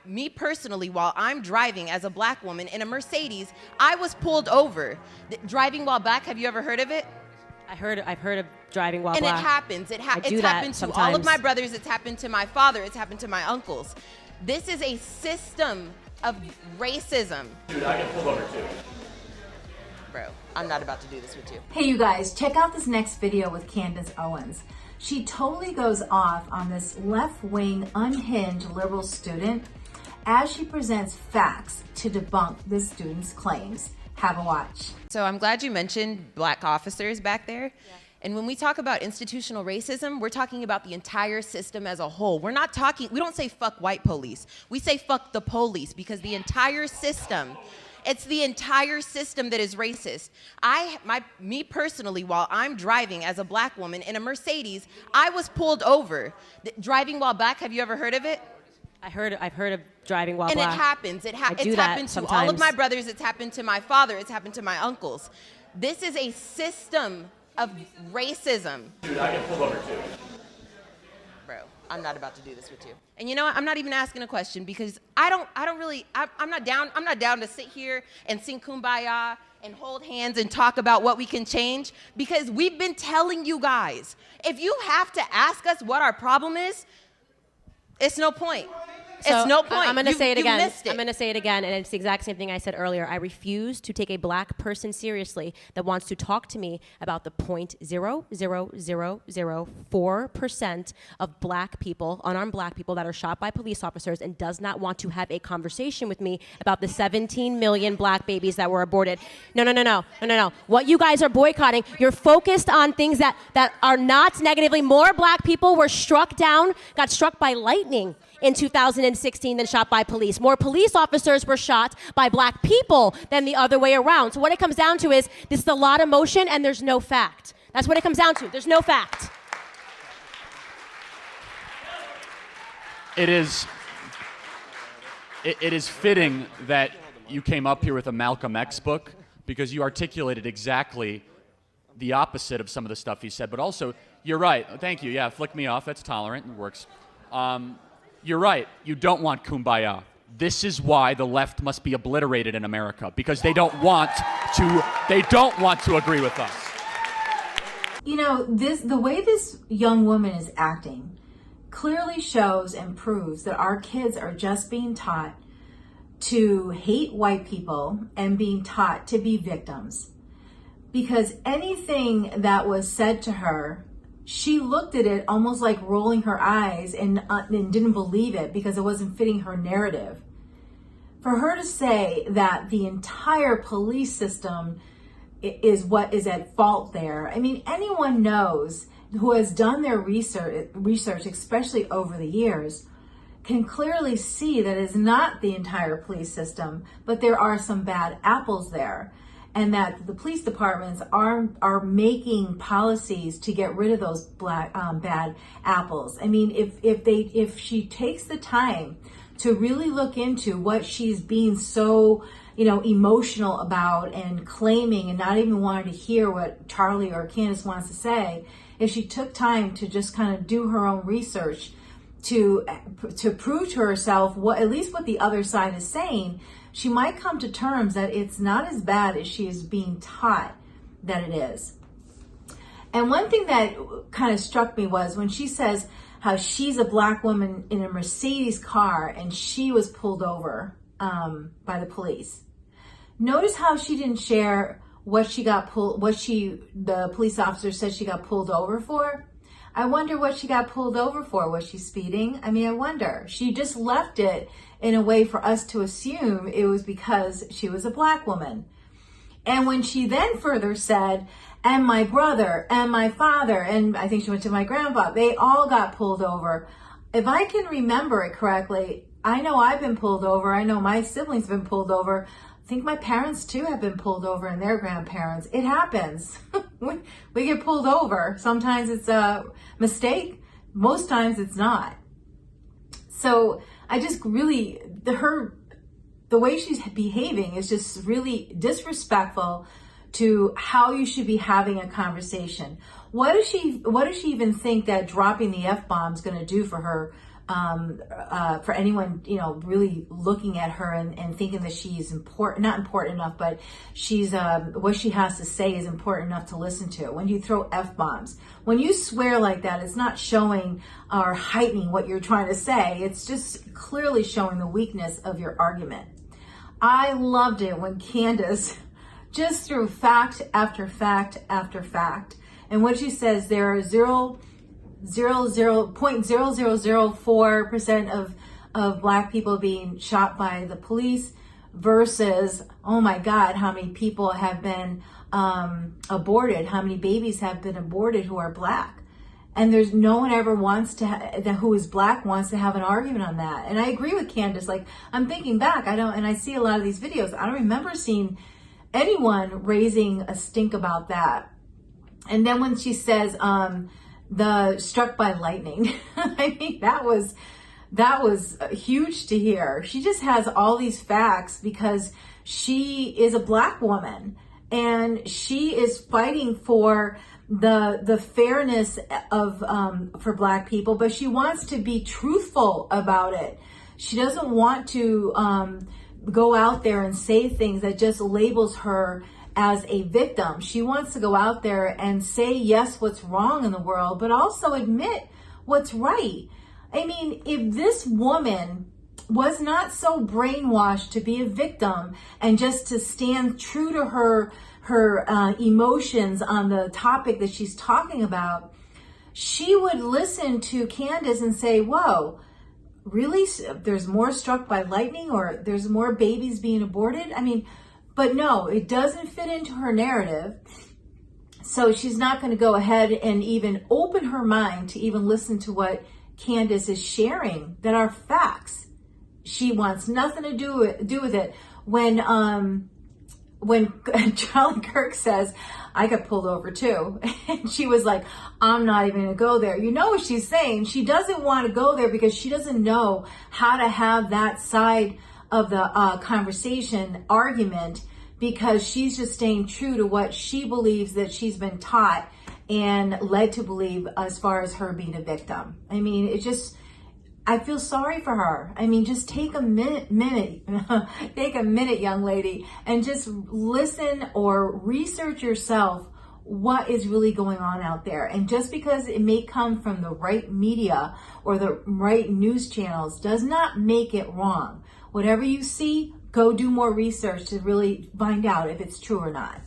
me personally, while I'm driving as a black woman in a Mercedes, I was pulled over. Driving while black, have you ever heard of it? I've heard of driving while black. black. And it happens. It's happened to sometimes. all of my brothers. It's happened to my father. It's happened to my uncles. This is a system of racism. Dude, I get pulled over too. Bro, I'm not about to do this with you. Hey you guys, check out this next video with Candace Owens. She totally goes off on this left-wing, unhinged liberal student as she presents facts to debunk this student's claims. Have a watch. So I'm glad you mentioned black officers back there. Yeah. And when we talk about institutional racism, we're talking about the entire system as a whole. We don't say fuck white police. We say fuck the police, because the entire system, it's the entire system that is racist. Me personally, while I'm driving as a black woman in a Mercedes, I was pulled over. Driving while black, have you ever heard of it? I've heard of driving while black. And it happens. It's happened to sometimes. all of my brothers. It's happened to my father. It's happened to my uncles. This is a system of racism. Dude, I get pulled over too. Bro, I'm not about to do this with you. And you know what? I'm not even asking a question, because I'm not down to sit here and sing Kumbaya and hold hands and talk about what we can change, because we've been telling you guys, if you have to ask us what our problem is, it's no point. So it's no point. I'm going to say it again. Missed it. I'm going to say it again, and it's the exact same thing I said earlier. I refuse to take a black person seriously that wants to talk to me about the 0.00004% of black people, unarmed black people, that are shot by police officers, and does not want to have a conversation with me about the 17 million black babies that were aborted. No. What you guys are boycotting, you're focused on things that are not negatively. More black people were got struck by lightning in 2016 than shot by police. More police officers were shot by black people than the other way around. So what it comes down to is this is a lot of motion and there's no fact. That's what it comes down to. There's no fact. It is fitting that you came up here with a Malcolm X book, because you articulated exactly the opposite of some of the stuff he said. But also, you're right. Thank you. Yeah, flick me off. That's tolerant. It works. You're right. You don't want kumbaya. This is why the left must be obliterated in America, because they don't want to agree with us. You know, the way this young woman is acting clearly shows and proves that our kids are just being taught to hate white people and being taught to be victims. Because anything that was said to her, she looked at it almost like rolling her eyes and didn't believe it, because it wasn't fitting her narrative. For her to say that the entire police system is what is at fault there, I mean, anyone knows who has done their research, especially over the years, can clearly see that it's not the entire police system, but there are some bad apples there. And that the police departments are making policies to get rid of those bad apples. I mean, if she takes the time to really look into what she's being so, emotional about and claiming and not even wanting to hear what Charlie or Candace wants to say, if she took time to just kind of do her own research to prove to herself at least what the other side is saying, she might come to terms that it's not as bad as she is being taught that it is. And one thing that kind of struck me was when she says how she's a black woman in a Mercedes car and she was pulled over by the police. Notice how she didn't share the police officer said she got pulled over for. I wonder what she got pulled over for. Was she speeding? I mean, I wonder. She just left it in a way for us to assume it was because she was a black woman. And when she then further said, and my brother and my father, and I think she went to my grandpa, they all got pulled over. If I can remember it correctly, I know I've been pulled over. I know my siblings have been pulled over. I think my parents too have been pulled over, and their grandparents. It happens. we get pulled over. Sometimes it's a mistake. Most times it's not. So I just really, the way she's behaving is just really disrespectful to how you should be having a conversation. What does she even think that dropping the F-bomb is going to do for her for anyone, you know, really looking at her and thinking that she's not important enough, but she's, what she has to say is important enough to listen to. When you throw F-bombs, when you swear like that, it's not showing or heightening what you're trying to say. It's just clearly showing the weakness of your argument. I loved it when Candace just threw fact after fact after fact. And what she says, there are 0.0004% of black people being shot by the police versus, oh my God, how many people have been aborted, how many babies have been aborted who are black. And there's no one ever who is black wants to have an argument on that. And I agree with Candace. Like, I'm thinking back, and I see a lot of these videos. I don't remember seeing anyone raising a stink about that. And then when she says, the struck by lightning, I think that was huge to hear. She just has all these facts because she is a black woman and she is fighting for the fairness of for black people, but she wants to be truthful about it. She doesn't want to go out there and say things that just labels her as a victim. She wants to go out there and say, yes, what's wrong in the world, but also admit what's right. I mean, if this woman was not so brainwashed to be a victim and just to stand true to her emotions on the topic that she's talking about, she would listen to Candace and say, whoa, really? There's more struck by lightning, or there's more babies being aborted? I mean, but no, it doesn't fit into her narrative. So she's not going to go ahead and even open her mind to even listen to what Candace is sharing that are facts. She wants nothing to do with it. When Charlie Kirk says, I got pulled over too, and she was like, I'm not even going to go there. You know what she's saying? She doesn't want to go there because she doesn't know how to have that side of the argument, because she's just staying true to what she believes that she's been taught and led to believe as far as her being a victim. I mean, I feel sorry for her. I mean, just take a minute, take a minute, young lady, and just listen or research yourself what is really going on out there. And just because it may come from the right media or the right news channels does not make it wrong. Whatever you see, go do more research to really find out if it's true or not.